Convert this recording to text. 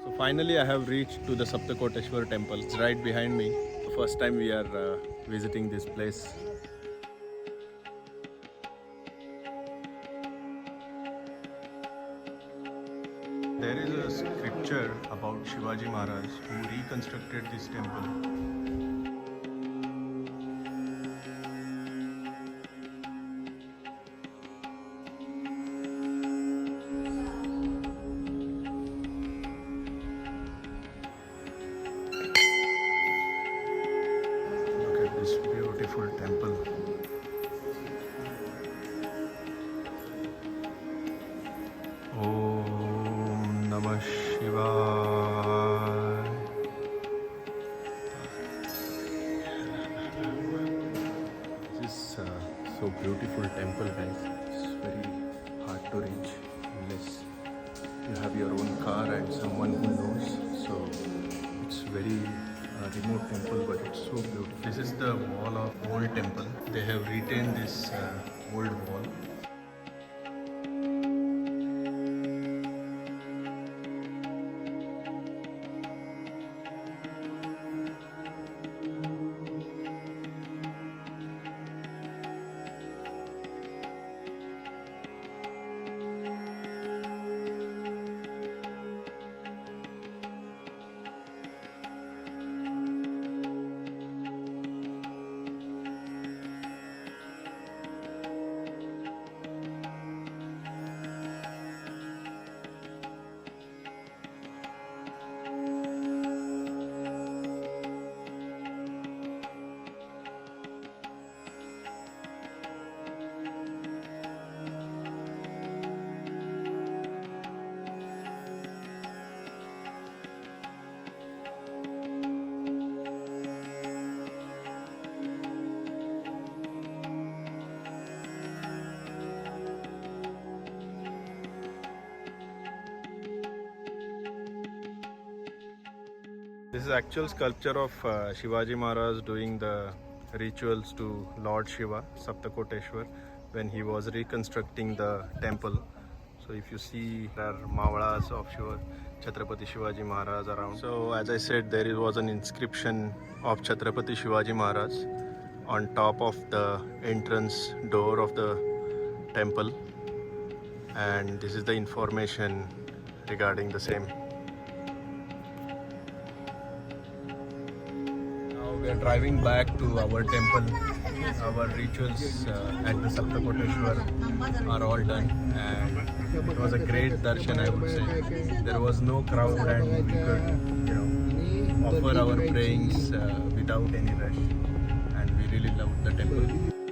So finally I have reached to the Saptakoteshwar temple. It's right behind me. The first time we are visiting this place. There is a scripture about Shivaji Maharaj who reconstructed this temple. Look at this beautiful temple. Om Namah Shivaya. This is so beautiful temple, guys. It's very hard to reach unless you have your own car and someone who knows. So it's very remote temple, but it's so beautiful. This is the wall of old temple. They have retained this old wall. This is actual sculpture of Shivaji Maharaj doing the rituals to Lord Shiva, Saptakoteshwar, when he was reconstructing the temple. So if you see, there are Mavalas of Shiva, chhatrapati Shivaji Maharaj around. So as I said, there was an inscription of chhatrapati Shivaji Maharaj on top of the entrance door of the temple. And this is the information regarding the same. We are driving back to our temple. Our rituals at the Saptakoteshwar are all done, and it was a great darshan, I would say. There was no crowd, and we could, offer our prayings without any rush, and we really loved the temple.